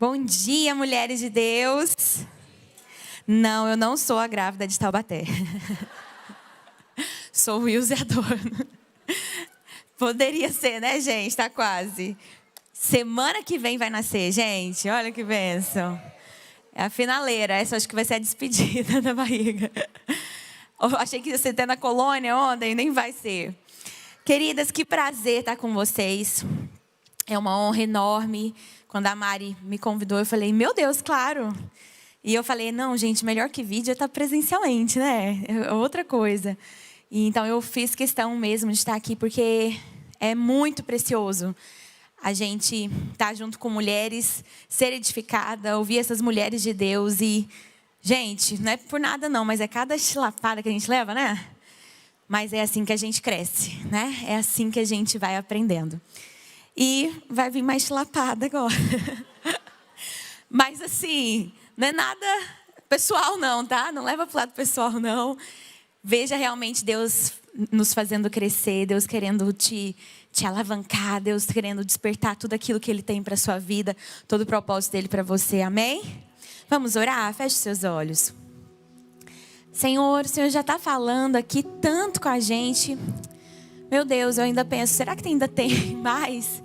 Bom dia, mulheres de Deus. Não, eu não sou a grávida de Taubaté. Sou Wilze Adorno. Poderia ser, né, gente? Tá quase. Semana que vem vai nascer, gente. Olha que bênção. É a finaleira. Essa acho que vai ser a despedida da barriga. Eu achei que ia ser até na colônia ontem, nem vai ser. Queridas, que prazer estar com vocês. É uma honra enorme. Quando a Mari me convidou, eu falei, meu Deus, claro. E eu falei, não, gente, melhor que vídeo é estar presencialmente, né? É outra coisa. E então eu fiz questão mesmo de estar aqui, porque é muito precioso a gente estar junto com mulheres, ser edificada, ouvir essas mulheres de Deus. E, gente, não é por nada não, mas é cada chilapada que a gente leva, né? Mas é assim que a gente cresce, né? É assim que a gente vai aprendendo. E vai vir mais chilapada agora. Mas assim, não é nada pessoal não, tá? Não leva para o lado pessoal não. Veja realmente Deus nos fazendo crescer, Deus querendo te alavancar, Deus querendo despertar tudo aquilo que Ele tem para a sua vida, todo o propósito dEle para você, amém? Vamos orar? Feche seus olhos. Senhor, o Senhor já está falando aqui tanto com a gente. Meu Deus, eu ainda penso, será que ainda tem mais?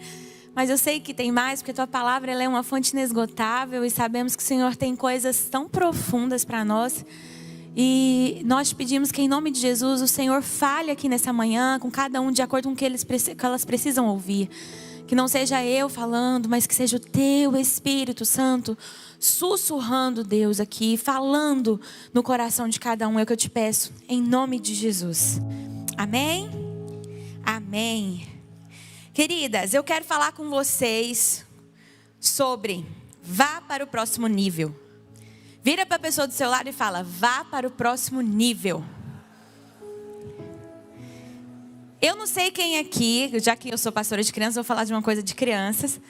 Mas eu sei que tem mais, porque a Tua palavra ela é uma fonte inesgotável e sabemos que o Senhor tem coisas tão profundas para nós. E nós pedimos que em nome de Jesus o Senhor fale aqui nessa manhã com cada um de acordo com o que elas precisam ouvir. Que não seja eu falando, mas que seja o Teu Espírito Santo sussurrando, Deus, aqui, falando no coração de cada um. É o que eu te peço, em nome de Jesus. Amém? Amém. Queridas, eu quero falar com vocês sobre vá para o próximo nível. Vira para a pessoa do seu lado e fala, vá para o próximo nível. Eu não sei quem aqui, já que eu sou pastora de crianças, vou falar de uma coisa de crianças.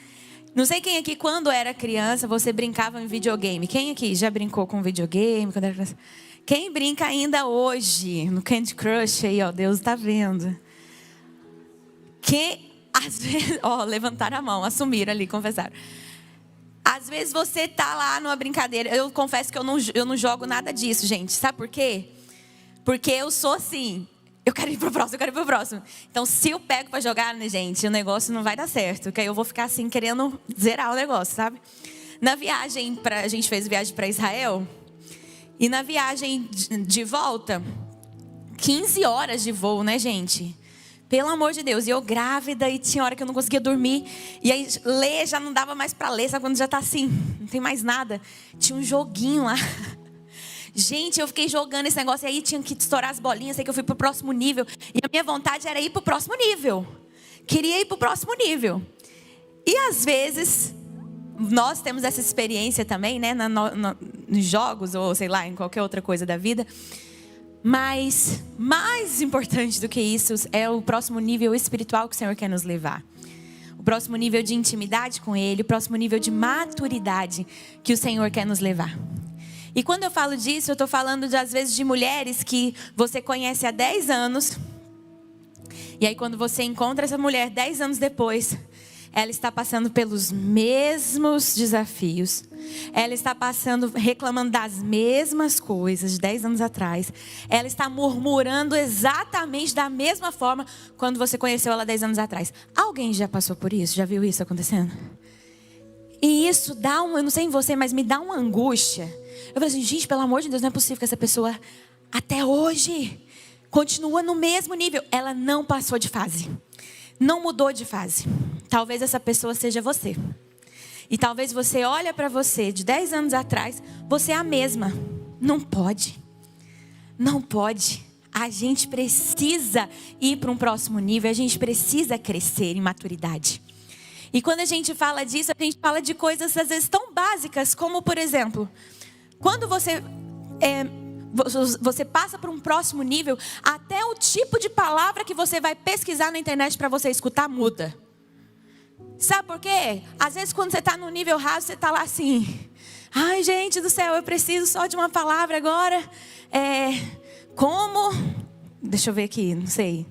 Não sei quem aqui, quando era criança, você brincava em videogame. Quem aqui já brincou com videogame quando era criança? Quem brinca ainda hoje no Candy Crush aí, ó, Deus está vendo. Quem, às vezes, ó, levantaram a mão, assumiram ali, confessaram. Às vezes você tá lá numa brincadeira. Eu confesso que eu não jogo nada disso, gente. Sabe por quê? Porque eu sou assim. Eu quero ir pro próximo. Então, se eu pego para jogar, né, gente, o negócio não vai dar certo. Porque aí eu vou ficar assim, querendo zerar o negócio, sabe? Na viagem, a gente fez viagem para Israel. E na viagem de volta, 15 horas de voo, né, gente? Pelo amor de Deus, e eu grávida e tinha hora que eu não conseguia dormir. E aí ler já não dava mais para ler, sabe quando já tá assim, não tem mais nada. Tinha um joguinho lá. Gente, eu fiquei jogando esse negócio e aí tinha que estourar as bolinhas, sei que eu fui pro próximo nível. E a minha vontade era ir pro próximo nível. Queria ir pro próximo nível. E às vezes, nós temos essa experiência também, né, nos jogos ou sei lá, em qualquer outra coisa da vida. Mas mais importante do que isso é o próximo nível espiritual que o Senhor quer nos levar. O próximo nível de intimidade com Ele, o próximo nível de maturidade que o Senhor quer nos levar. E quando eu falo disso, eu estou falando às vezes de mulheres que você conhece há 10 anos. E aí quando você encontra essa mulher 10 anos depois, ela está passando pelos mesmos desafios. Ela está reclamando das mesmas coisas de 10 anos atrás. Ela está murmurando exatamente da mesma forma quando você conheceu ela 10 anos atrás. Alguém já passou por isso? Já viu isso acontecendo? E isso dá eu não sei em você, mas me dá uma angústia. Eu falei assim, gente, pelo amor de Deus, não é possível que essa pessoa até hoje continua no mesmo nível. Ela não passou de fase. Não mudou de fase. Talvez essa pessoa seja você. E talvez você olhe para você de 10 anos atrás, você é a mesma. Não pode. Não pode. A gente precisa ir para um próximo nível. A gente precisa crescer em maturidade. E quando a gente fala disso, a gente fala de coisas às vezes tão básicas, como por exemplo, quando você passa para um próximo nível, até o tipo de palavra que você vai pesquisar na internet para você escutar muda. Sabe por quê? Às vezes quando você está no nível raso, você está lá assim, ai gente do céu, eu preciso só de uma palavra agora. Deixa eu ver aqui, não sei.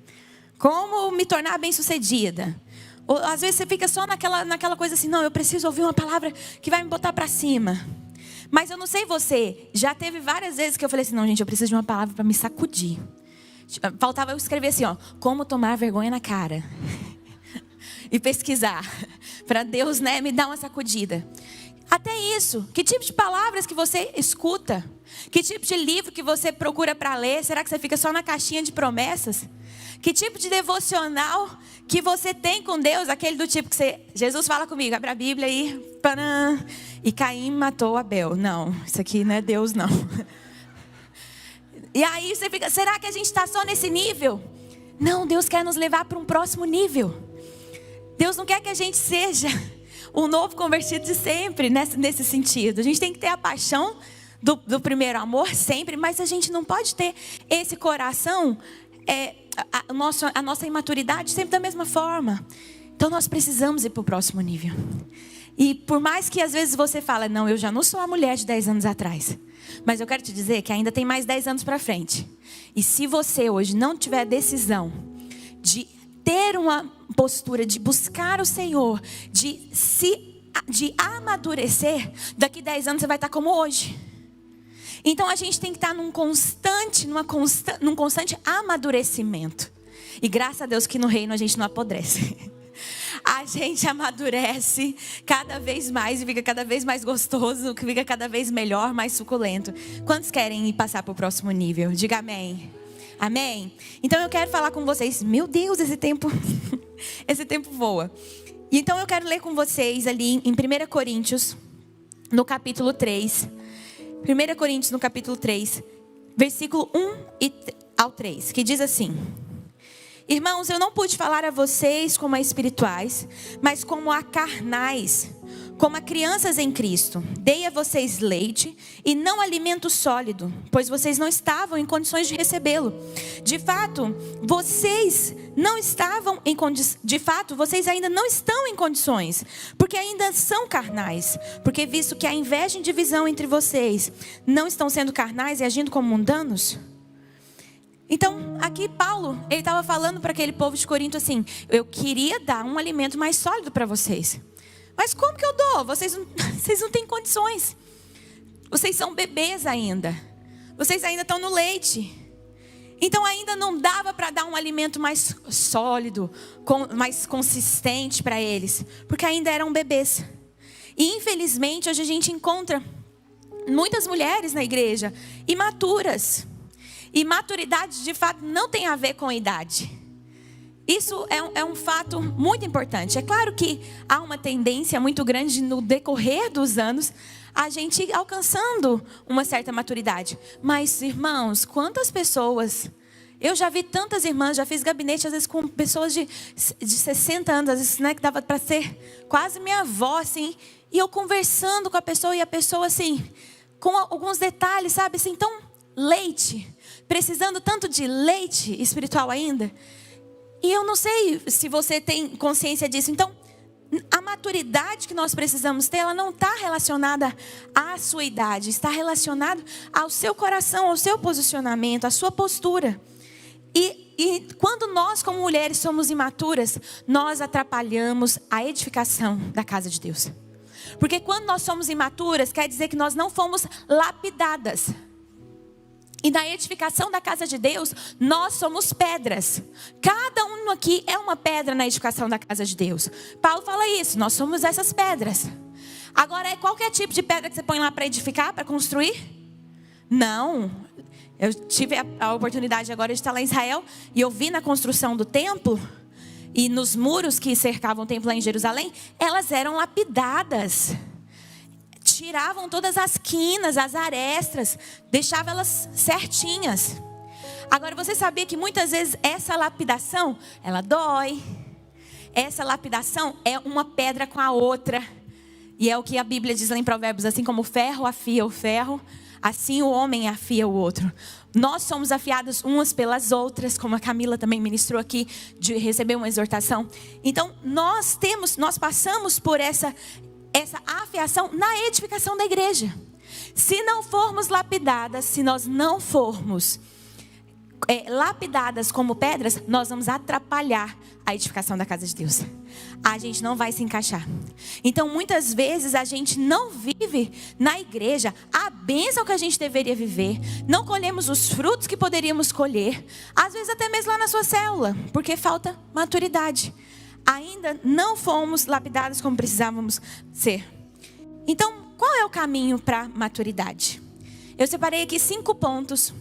Como me tornar bem-sucedida? Ou às vezes você fica só naquela coisa assim, não, eu preciso ouvir uma palavra que vai me botar para cima. Mas eu não sei você, já teve várias vezes que eu falei assim, não gente, eu preciso de uma palavra para me sacudir. Faltava eu escrever assim, ó, como tomar vergonha na cara. E pesquisar, para Deus, né, me dar uma sacudida. Até isso, que tipo de palavras que você escuta? Que tipo de livro que você procura para ler? Será que você fica só na caixinha de promessas? Que tipo de devocional que você tem com Deus? Aquele do tipo que você... Jesus fala comigo, abre a Bíblia aí. Panã, e Caim matou Abel. Não, isso aqui não é Deus não. E aí você fica, será que a gente está só nesse nível? Não, Deus quer nos levar para um próximo nível. Deus não quer que a gente seja um novo convertido de sempre, nesse sentido. A gente tem que ter a paixão do primeiro amor sempre, mas a gente não pode ter esse coração, a nossa imaturidade sempre da mesma forma. Então nós precisamos ir para o próximo nível. E por mais que às vezes você fala, não, eu já não sou a mulher de 10 anos atrás. Mas eu quero te dizer que ainda tem mais 10 anos para frente. E se você hoje não tiver a decisão de ter uma postura de buscar o Senhor, de amadurecer, daqui 10 anos você vai estar como hoje. Então a gente tem que estar num constante amadurecimento. E graças a Deus que no reino a gente não apodrece. A gente amadurece cada vez mais e fica cada vez mais gostoso, fica cada vez melhor, mais suculento. Quantos querem ir passar para o próximo nível? Diga amém. Amém? Então eu quero falar com vocês. Meu Deus, esse tempo voa. Então eu quero ler com vocês ali em 1 Coríntios, no capítulo 3. 1 Coríntios, no capítulo 3, versículo 1 ao 3, que diz assim: Irmãos, eu não pude falar a vocês como a espirituais, mas como a carnais, como a crianças em Cristo. Dei a vocês leite e não alimento sólido, pois vocês não estavam em condições de recebê-lo. De fato, vocês ainda não estão em condições, porque ainda são carnais. Porque visto que há inveja e divisão entre vocês, não estão sendo carnais e agindo como mundanos? Então, aqui Paulo, ele estava falando para aquele povo de Corinto assim: eu queria dar um alimento mais sólido para vocês. Mas como que eu dou? Vocês não têm condições. Vocês são bebês ainda. Vocês ainda estão no leite. Então ainda não dava para dar um alimento mais sólido, mais consistente para eles. Porque ainda eram bebês. E infelizmente hoje a gente encontra muitas mulheres na igreja imaturas. E maturidade, de fato, não tem a ver com a idade. Isso é um fato muito importante. É claro que há uma tendência muito grande no decorrer dos anos a gente alcançando uma certa maturidade. Mas, irmãos, quantas pessoas... Eu já vi tantas irmãs, já fiz gabinete às vezes com pessoas de 60 anos, às vezes, né, que dava para ser quase minha avó, assim. E eu conversando com a pessoa e a pessoa, assim, com alguns detalhes, sabe, assim, então, leite... precisando tanto de leite espiritual ainda. E eu não sei se você tem consciência disso. Então, a maturidade que nós precisamos ter, ela não está relacionada à sua idade. Está relacionada ao seu coração, ao seu posicionamento, à sua postura. E quando nós, como mulheres, somos imaturas, nós atrapalhamos a edificação da casa de Deus. Porque quando nós somos imaturas, quer dizer que nós não fomos lapidadas. E na edificação da casa de Deus, nós somos pedras. Cada um aqui é uma pedra na edificação da casa de Deus. Paulo fala isso, nós somos essas pedras. Agora, é qualquer tipo de pedra que você põe lá para edificar, para construir? Não. Eu tive a oportunidade agora de estar lá em Israel e eu vi na construção do templo e nos muros que cercavam o templo lá em Jerusalém, elas eram lapidadas. Tiravam todas as quinas, as arestas, deixavam elas certinhas. Agora, você sabia que muitas vezes essa lapidação, ela dói. Essa lapidação é uma pedra com a outra. E é o que a Bíblia diz lá em Provérbios: assim como o ferro afia o ferro, assim o homem afia o outro. Nós somos afiadas umas pelas outras, como a Camila também ministrou aqui, de receber uma exortação. Então, nós passamos por essa afiação na edificação da igreja. Se não formos lapidadas, se nós não formos lapidadas como pedras, nós vamos atrapalhar a edificação da casa de Deus. A gente não vai se encaixar. Então muitas vezes a gente não vive na igreja a bênção que a gente deveria viver. Não colhemos os frutos que poderíamos colher. Às vezes até mesmo lá na sua célula, porque falta maturidade. Ainda não fomos lapidados como precisávamos ser. Então qual é o caminho para maturidade? Eu separei aqui 5 pontos.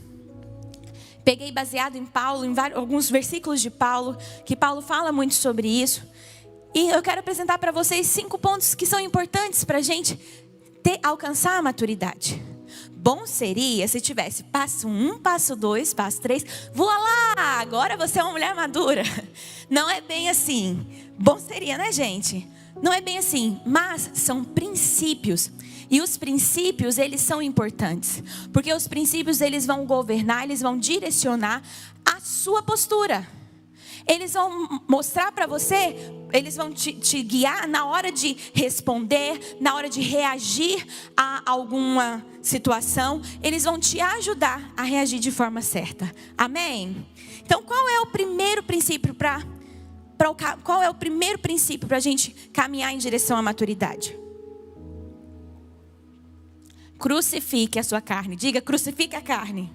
Peguei baseado em Paulo, em alguns versículos de Paulo, que Paulo fala muito sobre isso. E eu quero apresentar para vocês 5 pontos que são importantes para a gente alcançar a maturidade. Bom seria se tivesse passo 1, passo 2, passo 3. Voa lá, agora você é uma mulher madura. Não é bem assim. Bom seria, né, gente? Não é bem assim, mas são princípios. E os princípios, eles são importantes. Porque os princípios, eles vão governar, eles vão direcionar a sua postura. Eles vão mostrar para você, eles vão te guiar na hora de responder, na hora de reagir a alguma situação. Eles vão te ajudar a reagir de forma certa. Amém? Então, qual é o primeiro princípio para a gente caminhar em direção à maturidade? Crucifique a sua carne. Diga, crucifique a carne.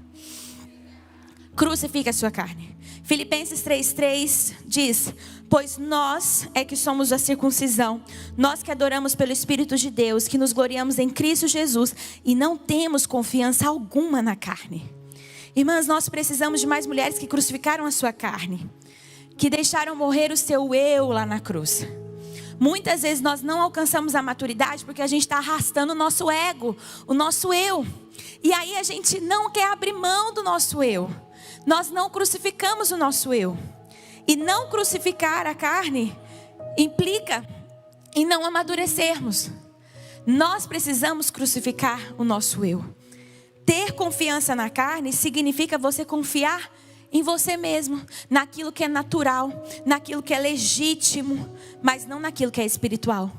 Crucifique a sua carne. Filipenses 3:3 diz: pois nós é que somos a circuncisão, nós que adoramos pelo Espírito de Deus, que nos gloriamos em Cristo Jesus e não temos confiança alguma na carne. Irmãs, nós precisamos de mais mulheres que crucificaram a sua carne, que deixaram morrer o seu eu lá na cruz. Muitas vezes nós não alcançamos a maturidade porque a gente está arrastando o nosso ego, o nosso eu. E aí a gente não quer abrir mão do nosso eu. Nós não crucificamos o nosso eu. E não crucificar a carne implica em não amadurecermos. Nós precisamos crucificar o nosso eu. Ter confiança na carne significa você confiar em você mesmo, naquilo que é natural, naquilo que é legítimo, mas não naquilo que é espiritual.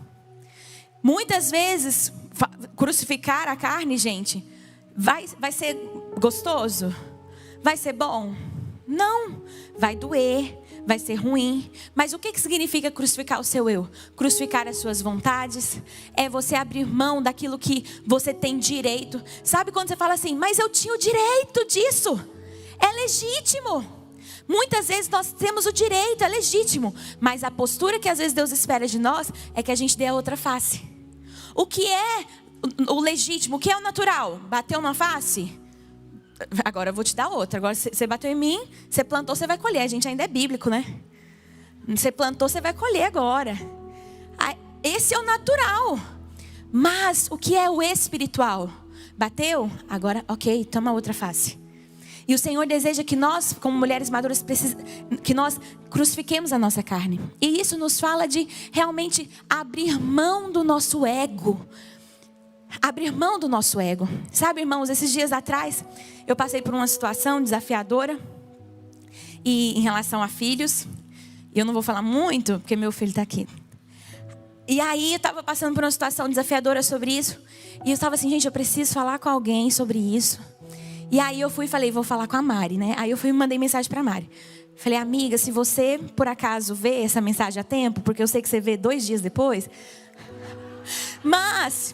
Muitas vezes, crucificar a carne, gente, vai ser gostoso? Vai ser bom? Não, vai doer, vai ser ruim. Mas o que significa crucificar o seu eu? Crucificar as suas vontades, é você abrir mão daquilo que você tem direito. Sabe quando você fala assim, mas eu tinha o direito disso? É legítimo. Muitas vezes nós temos o direito, é legítimo. Mas a postura que às vezes Deus espera de nós é que a gente dê a outra face. O que é o legítimo? O que é o natural? Bateu uma face? Agora eu vou te dar outra. Agora você bateu em mim, você plantou, você vai colher. A gente ainda é bíblico, né? Você plantou, você vai colher agora. Esse é o natural. Mas o que é o espiritual? Bateu? Agora, ok, toma outra face. E o Senhor deseja que nós, como mulheres maduras, que nós crucifiquemos a nossa carne. E isso nos fala de realmente abrir mão do nosso ego. Abrir mão do nosso ego. Sabe, irmãos, esses dias atrás, eu passei por uma situação desafiadora. E em relação a filhos. E eu não vou falar muito, porque meu filho está aqui. E aí eu estava passando por uma situação desafiadora sobre isso. E eu estava assim, gente, eu preciso falar com alguém sobre isso. E aí eu fui e falei, vou falar com a Mari, né? Aí eu fui e mandei mensagem para a Mari. Falei, amiga, se você por acaso vê essa mensagem a tempo, porque eu sei que você vê 2 dias depois. Mas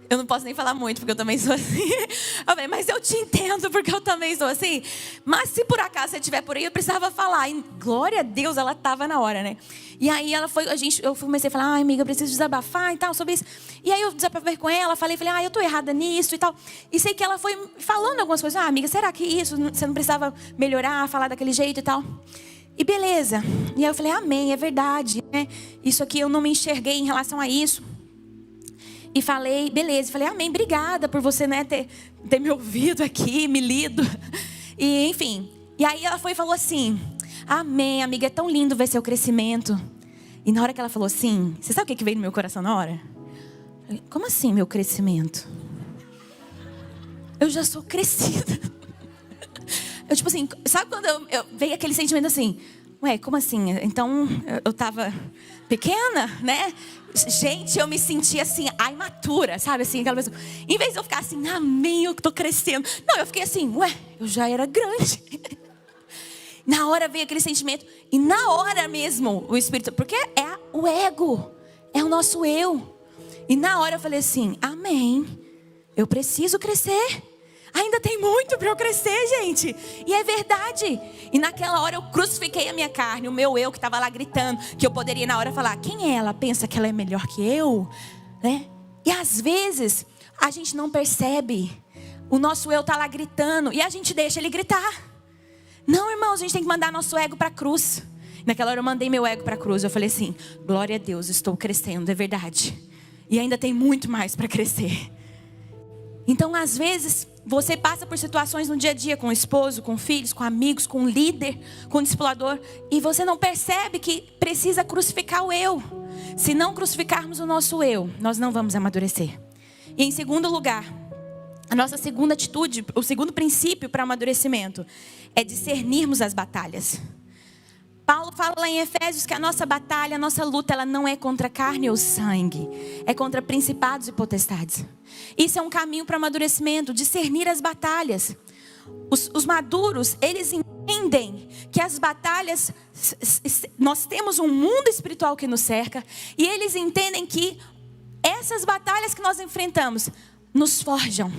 eu não posso nem falar muito, porque eu também sou assim. Eu falei, mas eu te entendo, porque eu também sou assim. Mas se por acaso você estiver por aí, eu precisava falar. E glória a Deus, ela estava na hora, né? E aí eu comecei a falar, ai amiga, eu preciso desabafar e tal, sobre isso. E aí eu desabafei com ela, falei, eu tô errada nisso e tal. E sei que ela foi falando algumas coisas. Amiga, será que isso, você não precisava melhorar, falar daquele jeito e tal? E beleza. E aí eu falei, amém, é verdade, né? Isso aqui eu não me enxerguei em relação a isso. E falei, beleza, falei, amém, obrigada por você, né, ter me ouvido aqui, me lido. E enfim, e aí ela foi e falou assim, amém, amiga, é tão lindo ver seu crescimento. E na hora que ela falou assim, você sabe o que veio no meu coração na hora? Eu falei, como assim meu crescimento? Eu já sou crescida. Eu tipo assim, sabe quando eu veio aquele sentimento assim, ué, como assim? Então eu tava pequena, né? Gente, eu me senti assim, a imatura, sabe? Assim, aquela pessoa. Em vez de eu ficar assim, amém, eu tô crescendo. Não, eu fiquei assim, ué, eu já era grande. Na hora veio aquele sentimento. E na hora mesmo, o Espírito... Porque é o ego. É o nosso eu. E na hora eu falei assim, amém. Eu preciso crescer. Ainda tem muito para eu crescer, gente. E é verdade. E naquela hora eu crucifiquei a minha carne. O meu eu que estava lá gritando. Que eu poderia na hora falar, quem é ela? Pensa que ela é melhor que eu? Né? E às vezes a gente não percebe. O nosso eu está lá gritando. E a gente deixa ele gritar. Não, irmãos, a gente tem que mandar nosso ego para a cruz. Naquela hora eu mandei meu ego para a cruz. Eu falei assim, glória a Deus, estou crescendo, é verdade. E ainda tem muito mais para crescer. Então, às vezes, você passa por situações no dia a dia com o esposo, com filhos, com amigos, com o líder, com o discipulador. E você não percebe que precisa crucificar o eu. Se não crucificarmos o nosso eu, nós não vamos amadurecer. E em segundo lugar, a nossa segunda atitude, o segundo princípio para amadurecimento é discernirmos as batalhas. Paulo fala lá em Efésios que a nossa batalha, a nossa luta, ela não é contra carne ou sangue. É contra principados e potestades. Isso é um caminho para amadurecimento, discernir as batalhas. Os maduros, eles entendem que as batalhas, nós temos um mundo espiritual que nos cerca. E eles entendem que essas batalhas que nós enfrentamos nos forjam.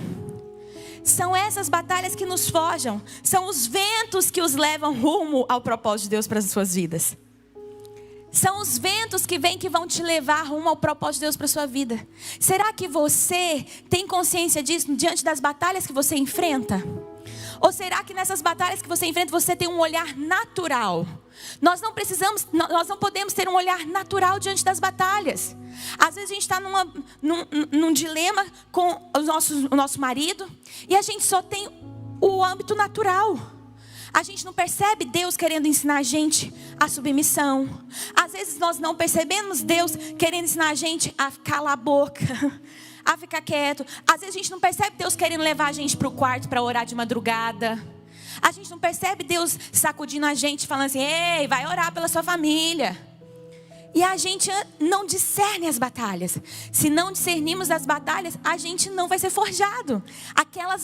São essas batalhas que nos forjam. São os ventos que os levam rumo ao propósito de Deus para as suas vidas. São os ventos que vêm que vão te levar rumo ao propósito de Deus para a sua vida. Será que você tem consciência disso diante das batalhas que você enfrenta? Ou será que nessas batalhas que você enfrenta você tem um olhar natural? Nós não podemos ter um olhar natural diante das batalhas. Às vezes a gente está num dilema com o nosso marido e a gente só tem o âmbito natural. A gente não percebe Deus querendo ensinar a gente a submissão. Às vezes nós não percebemos Deus querendo ensinar a gente a calar a boca, a ficar quieto. Às vezes a gente não percebe Deus querendo levar a gente para o quarto para orar de madrugada. A gente não percebe Deus sacudindo a gente, falando assim, ei, vai orar pela sua família. E a gente não discerne as batalhas. Se não discernirmos as batalhas, a gente não vai ser forjado.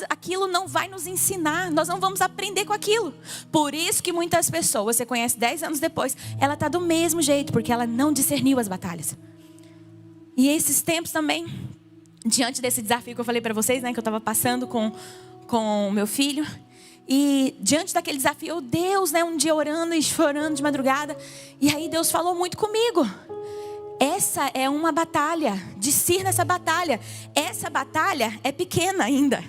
Aquilo não vai nos ensinar. Nós não vamos aprender com aquilo. Por isso que muitas pessoas, você conhece 10 anos depois, ela está do mesmo jeito, porque ela não discerniu as batalhas. E esses tempos também, diante desse desafio que eu falei para vocês, né, que eu estava passando com o meu filho. E diante daquele desafio, Deus, né, um dia orando e chorando de madrugada. E aí Deus falou muito comigo. Essa é uma batalha, discirna essa batalha. Essa batalha é pequena ainda.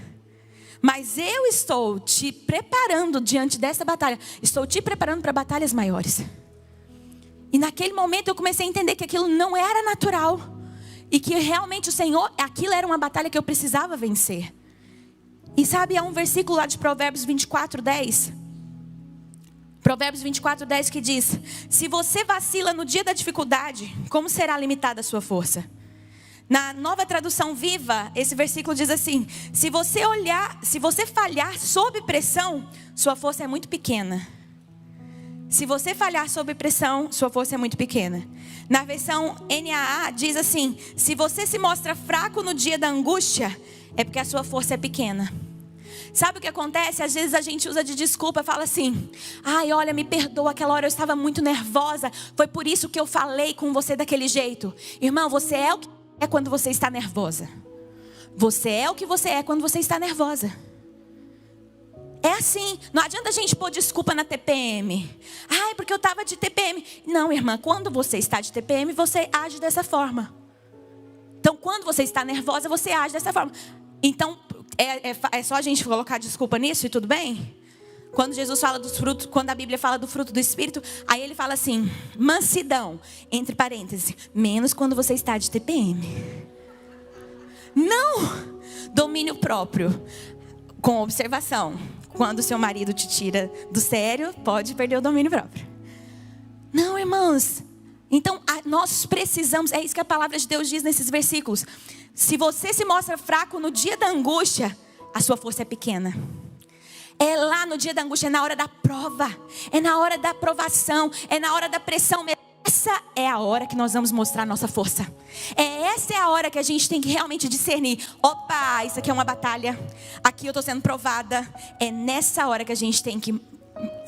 Mas eu estou te preparando diante dessa batalha. Estou te preparando para batalhas maiores. E naquele momento eu comecei a entender que aquilo não era natural. E que realmente o Senhor, aquilo era uma batalha que eu precisava vencer. E sabe, há um versículo lá de Provérbios 24:10. Provérbios 24:10 que diz: se você vacila no dia da dificuldade, como será limitada a sua força? Na Nova Tradução Viva, esse versículo diz assim: se você falhar sob pressão, sua força é muito pequena. Se você falhar sob pressão, sua força é muito pequena. Na versão NAA diz assim: se você se mostra fraco no dia da angústia, é porque a sua força é pequena. Sabe o que acontece? Às vezes a gente usa de desculpa, fala assim: ai, olha, me perdoa, aquela hora eu estava muito nervosa, foi por isso que eu falei com você daquele jeito. Irmão, você é o que é quando você está nervosa. Você é o que você é quando você está nervosa. É assim, não adianta a gente pôr desculpa na TPM. Ai, porque eu estava de TPM. Não, irmã, quando você está de TPM, você age dessa forma. Então, quando você está nervosa, você age dessa forma. Então, é só a gente colocar desculpa nisso e tudo bem? Quando Jesus fala dos frutos, quando a Bíblia fala do fruto do Espírito, aí ele fala assim: mansidão, entre parênteses, menos quando você está de TPM. Não! Domínio próprio, com observação. Quando seu marido te tira do sério, pode perder o domínio próprio. Não, irmãos. Então, nós precisamos, é isso que a palavra de Deus diz nesses versículos. Se você se mostra fraco no dia da angústia, a sua força é pequena. É lá no dia da angústia, é na hora da prova, é na hora da provação, é na hora da pressão. Essa é a hora que nós vamos mostrar a nossa força. Essa é a hora que a gente tem que realmente discernir. Opa, isso aqui é uma batalha. Aqui eu estou sendo provada. É nessa hora que a gente tem que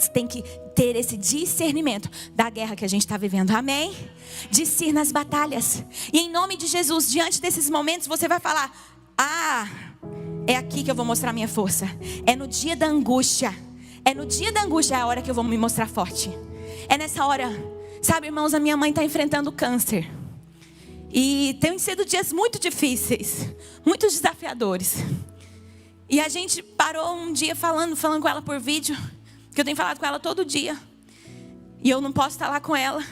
tem que ter esse discernimento da guerra que a gente está vivendo. Amém? Discirna as batalhas. E em nome de Jesus, diante desses momentos, você vai falar: é aqui que eu vou mostrar minha força. É no dia da angústia. É no dia da angústia, é a hora que eu vou me mostrar forte. É nessa hora. Sabe, irmãos, a minha mãe está enfrentando câncer. E tem sido dias muito difíceis, muito desafiadores. E a gente parou um dia falando com ela por vídeo, que eu tenho falado com ela todo dia. E eu não posso estar lá com ela.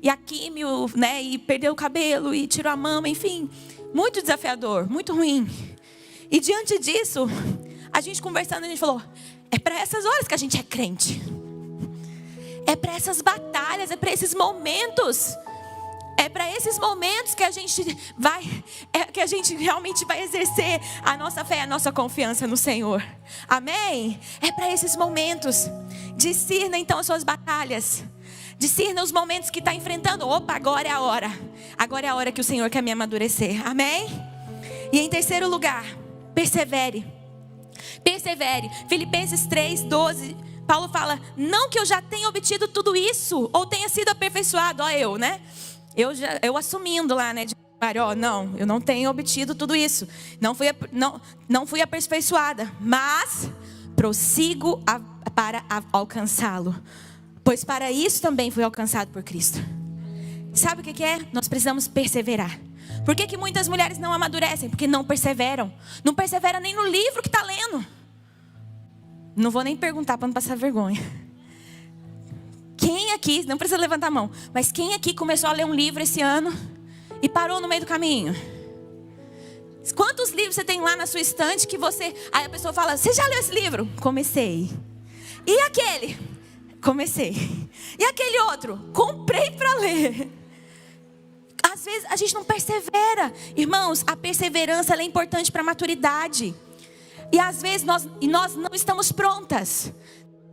E a químio, né, e perdeu o cabelo, e tirou a mama, enfim. Muito desafiador, muito ruim. E diante disso, a gente conversando, a gente falou: é para essas horas que a gente é crente. É para essas batalhas, é para esses momentos. É para esses momentos que a gente que a gente realmente vai exercer a nossa fé, a nossa confiança no Senhor. Amém? É para esses momentos. Discirna então as suas batalhas. Discirna os momentos que está enfrentando. Opa, agora é a hora. Agora é a hora que o Senhor quer me amadurecer. Amém? E em terceiro lugar, persevere. Persevere. Filipenses 3:12. Paulo fala: não que eu já tenha obtido tudo isso, ou tenha sido aperfeiçoado. né? Eu assumindo lá, né? Não, eu não tenho obtido tudo isso. Não fui aperfeiçoada. Mas prossigo para alcançá-lo. Pois para isso também fui alcançado por Cristo. Sabe o que é? Nós precisamos perseverar. Por que muitas mulheres não amadurecem? Porque não perseveram. Não perseveram nem no livro que está lendo. Não vou nem perguntar para não passar vergonha. Quem aqui, não precisa levantar a mão, mas quem aqui começou a ler um livro esse ano e parou no meio do caminho? Quantos livros você tem lá na sua estante que aí a pessoa fala: você já leu esse livro? Comecei. E aquele? Comecei. E aquele outro? Comprei para ler. Às vezes a gente não persevera. Irmãos, a perseverança ela é importante para a maturidade. E às vezes nós não estamos prontas.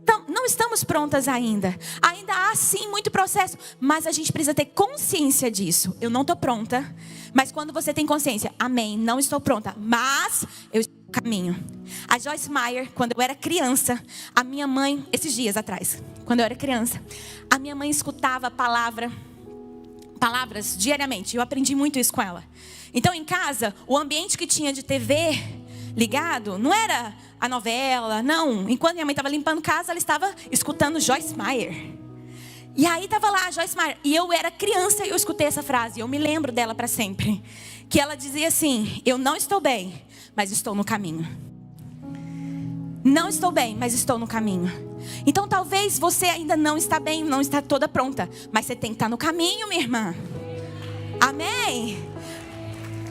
Então, não estamos prontas ainda. Ainda há sim muito processo. Mas a gente precisa ter consciência disso. Eu não estou pronta. Mas quando você tem consciência: amém, não estou pronta, mas eu estou no caminho. A Joyce Meyer, quando eu era criança, a minha mãe, esses dias atrás, quando eu era criança, a minha mãe escutava palavras diariamente. Eu aprendi muito isso com ela. Então em casa, o ambiente que tinha de TV ligado não era a novela, não. Enquanto minha mãe estava limpando casa, ela estava escutando Joyce Meyer. E aí estava lá a Joyce Meyer. E eu era criança e eu escutei essa frase. Eu me lembro dela para sempre. Que ela dizia assim: eu não estou bem, mas estou no caminho. Não estou bem, mas estou no caminho. Então talvez você ainda não está bem, não está toda pronta, mas você tem que estar no caminho, minha irmã. Amém?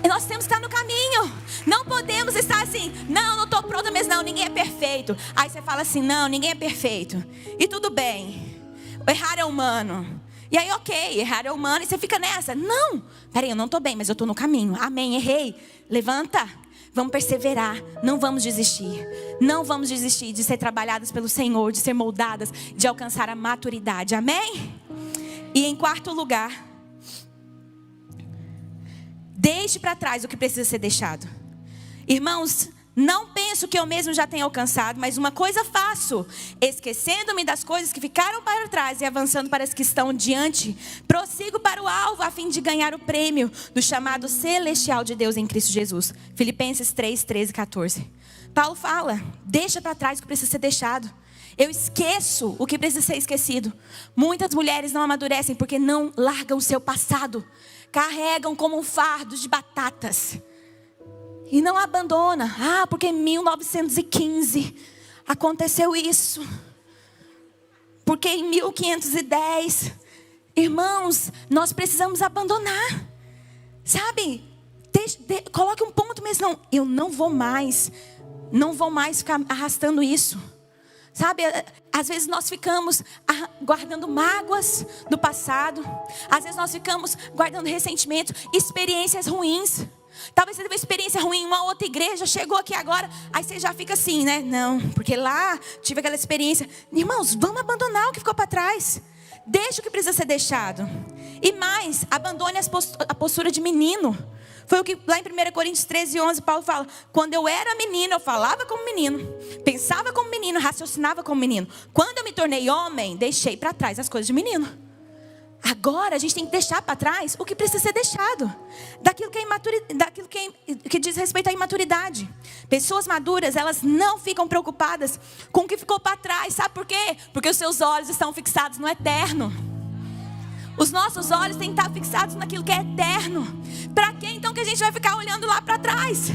E nós temos que estar no caminho. Não podemos estar assim: não estou pronta mesmo, não, ninguém é perfeito. Aí você fala assim: não, ninguém é perfeito. E tudo bem, errar é humano. E aí ok, errar é humano. E você fica nessa: não, peraí, eu não estou bem, mas eu estou no caminho. Amém, errei, levanta. Vamos perseverar, não vamos desistir. Não vamos desistir de ser trabalhadas pelo Senhor, de ser moldadas, de alcançar a maturidade. Amém? E em quarto lugar, deixe para trás o que precisa ser deixado. Irmãos, não penso que eu mesmo já tenha alcançado, mas uma coisa faço: esquecendo-me das coisas que ficaram para trás e avançando para as que estão diante, prossigo para o alvo a fim de ganhar o prêmio do chamado celestial de Deus em Cristo Jesus. Filipenses 3:13-14. Paulo fala: deixa para trás o que precisa ser deixado. Eu esqueço o que precisa ser esquecido. Muitas mulheres não amadurecem porque não largam o seu passado. Carregam como um fardo de batatas. E não abandona. Porque em 1915 aconteceu isso. Porque em 1510. Irmãos, nós precisamos abandonar. Sabe? Coloque um ponto mesmo. Não, eu não vou mais ficar arrastando isso. Sabe, às vezes nós ficamos guardando mágoas do passado. Às vezes nós ficamos guardando ressentimentos, experiências ruins. Talvez você teve uma experiência ruim em uma outra igreja, chegou aqui agora, aí você já fica assim, né? Não, porque lá tive aquela experiência. Irmãos, vamos abandonar o que ficou para trás. Deixa o que precisa ser deixado. E mais, abandone a postura de menino. Foi o que lá em 1 Coríntios 13:11 Paulo fala: quando eu era menino, eu falava como menino, pensava como menino, raciocinava como menino. Quando eu me tornei homem, deixei para trás as coisas de menino. Agora a gente tem que deixar para trás o que precisa ser deixado, daquilo que diz respeito à imaturidade. Pessoas maduras, elas não ficam preocupadas com o que ficou para trás. Sabe por quê? Porque os seus olhos estão fixados no eterno. Os nossos olhos têm que estar fixados naquilo que é eterno. Para que então que a gente vai ficar olhando lá para trás?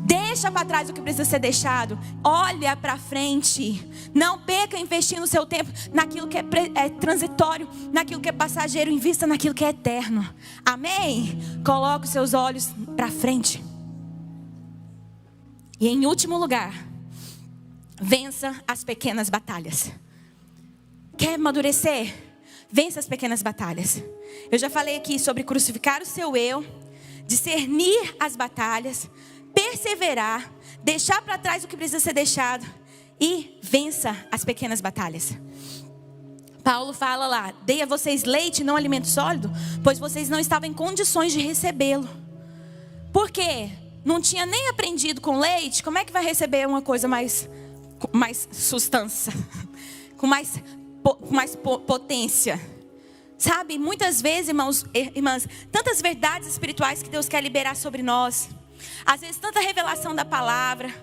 Deixa para trás o que precisa ser deixado. Olha para frente. Não perca investindo o seu tempo naquilo que é transitório, naquilo que é passageiro. Invista naquilo que é eterno. Amém? Coloque os seus olhos para frente. E em último lugar, vença as pequenas batalhas. Quer amadurecer? Vença as pequenas batalhas. Eu já falei aqui sobre crucificar o seu eu, discernir as batalhas, perseverar, deixar para trás o que precisa ser deixado e vença as pequenas batalhas. Paulo fala lá: dei a vocês leite, não alimento sólido, pois vocês não estavam em condições de recebê-lo. Por quê? Não tinha nem aprendido com leite. Como é que vai receber uma coisa com mais substância, com mais potência? Sabe, muitas vezes, irmãs, tantas verdades espirituais que Deus quer liberar sobre nós. Às vezes tanta revelação da palavra,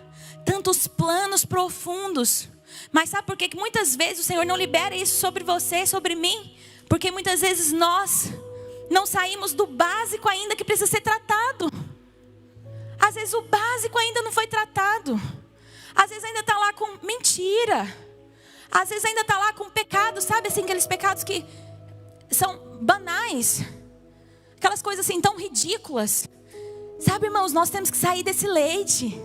tantos planos profundos. Mas sabe por que muitas vezes o Senhor não libera isso sobre você, sobre mim? Porque muitas vezes nós não saímos do básico ainda que precisa ser tratado. Às vezes o básico ainda não foi tratado. Às vezes ainda está lá com mentira. Às vezes ainda está lá com pecado, sabe assim, aqueles pecados que são banais. Aquelas coisas assim tão ridículas. Sabe, irmãos, nós temos que sair desse leite.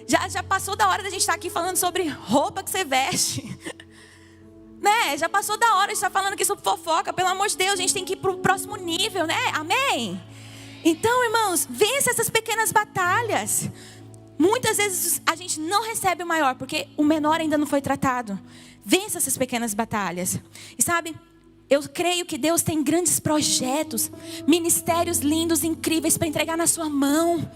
Já passou da hora da gente estar aqui falando sobre roupa que você veste. Né? Já passou da hora de estar falando aqui sobre fofoca. Pelo amor de Deus, a gente tem que ir para o próximo nível, né? Amém? Então, irmãos, vença essas pequenas batalhas. Muitas vezes a gente não recebe o maior, porque o menor ainda não foi tratado. Vença essas pequenas batalhas. E sabe, eu creio que Deus tem grandes projetos, ministérios lindos, incríveis para entregar na sua mão.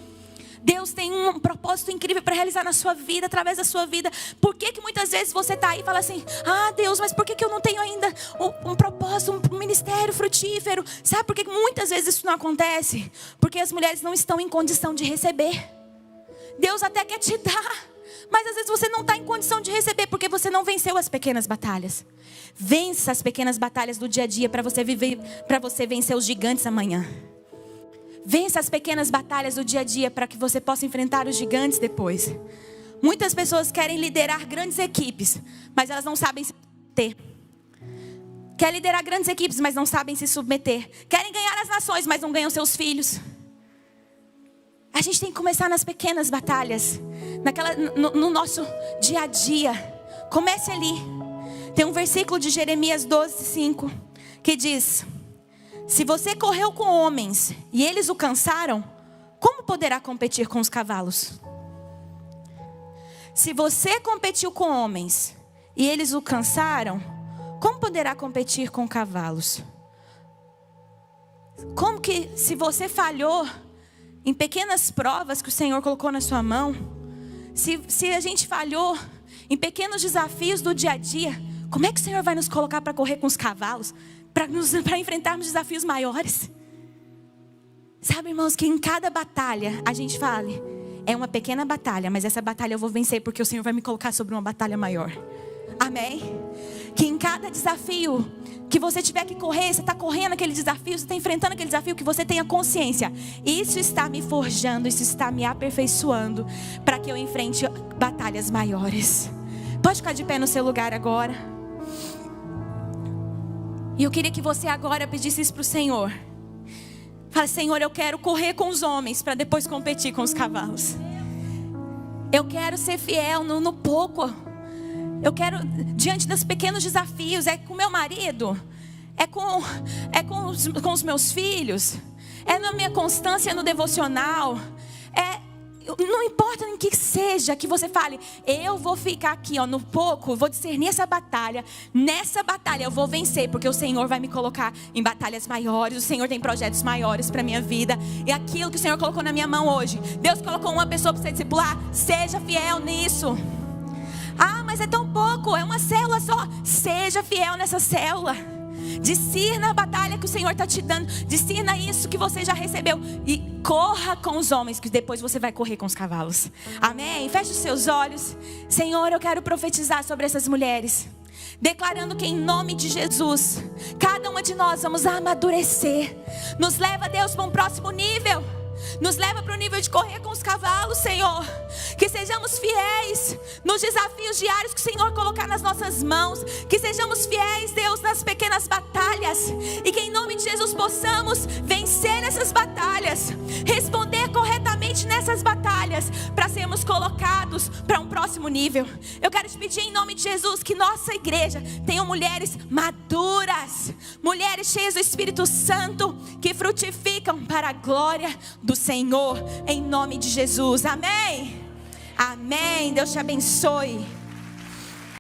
Deus tem um propósito incrível para realizar na sua vida, através da sua vida. Por que muitas vezes você está aí e fala assim: ah, Deus, mas por que eu não tenho ainda um propósito, um ministério frutífero? Sabe por que muitas vezes isso não acontece? Porque as mulheres não estão em condição de receber. Deus até quer te dar, mas às vezes você não está em condição de receber, porque você não venceu as pequenas batalhas. Vença as pequenas batalhas do dia a dia para você vencer os gigantes amanhã. Vença as pequenas batalhas do dia a dia para que você possa enfrentar os gigantes depois. Muitas pessoas querem liderar grandes equipes, mas elas não sabem se submeter. Querem liderar grandes equipes, mas não sabem se submeter. Querem ganhar as nações, mas não ganham seus filhos. A gente tem que começar nas pequenas batalhas, no nosso dia a dia. Comece ali. Tem um versículo de Jeremias 12:5 que diz: se você correu com homens e eles o cansaram, como poderá competir com os cavalos? Se você competiu com homens e eles o cansaram, como poderá competir com cavalos? Como que, se você falhou em pequenas provas que o Senhor colocou na sua mão, se a gente falhou em pequenos desafios do dia a dia, como é que o Senhor vai nos colocar para correr com os cavalos? Para enfrentarmos desafios maiores? Sabe, irmãos, que em cada batalha a gente fale: é uma pequena batalha, mas essa batalha eu vou vencer, porque o Senhor vai me colocar sobre uma batalha maior. Amém? Que em cada desafio que você tiver que correr, você está correndo aquele desafio, você está enfrentando aquele desafio, que você tenha consciência: isso está me forjando, isso está me aperfeiçoando, para que eu enfrente batalhas maiores. Pode ficar de pé no seu lugar agora. E eu queria que você agora pedisse isso para o Senhor. Fala: Senhor, eu quero correr com os homens para depois competir com os cavalos. Eu quero ser fiel no pouco. Eu quero, diante dos pequenos desafios, é com meu marido, é com os meus filhos, é na minha constância no devocional, é Não importa em que seja, que você fale, eu vou ficar aqui, no pouco, vou discernir essa batalha. Nessa batalha eu vou vencer, porque o Senhor vai me colocar em batalhas maiores. O Senhor tem projetos maiores para minha vida. E aquilo que o Senhor colocou na minha mão hoje, Deus colocou uma pessoa para você discipular, seja fiel nisso. Mas é tão pouco, é uma célula só. Seja fiel nessa célula. Discirna a batalha que o Senhor está te dando. Discirna isso que você já recebeu. E corra com os homens, que depois você vai correr com os cavalos. Amém? Feche os seus olhos. Senhor, eu quero profetizar sobre essas mulheres, declarando que em nome de Jesus, cada uma de nós vamos amadurecer. Nos leva, Deus, para um próximo nível. Nos leva para o nível de correr com os cavalos, Senhor. Que sejamos fiéis nos desafios diários que o Senhor colocar nas nossas mãos. Que sejamos fiéis, Deus, nas pequenas batalhas. E que em nome de Jesus possamos vencer essas batalhas, responder corretamente nessas batalhas, para sermos colocados para um próximo nível. Eu quero te pedir em nome de Jesus que nossa igreja tenha mulheres maduras, mulheres cheias do Espírito Santo, que frutificam para a glória do Senhor, em nome de Jesus. Amém? Amém. Deus te abençoe.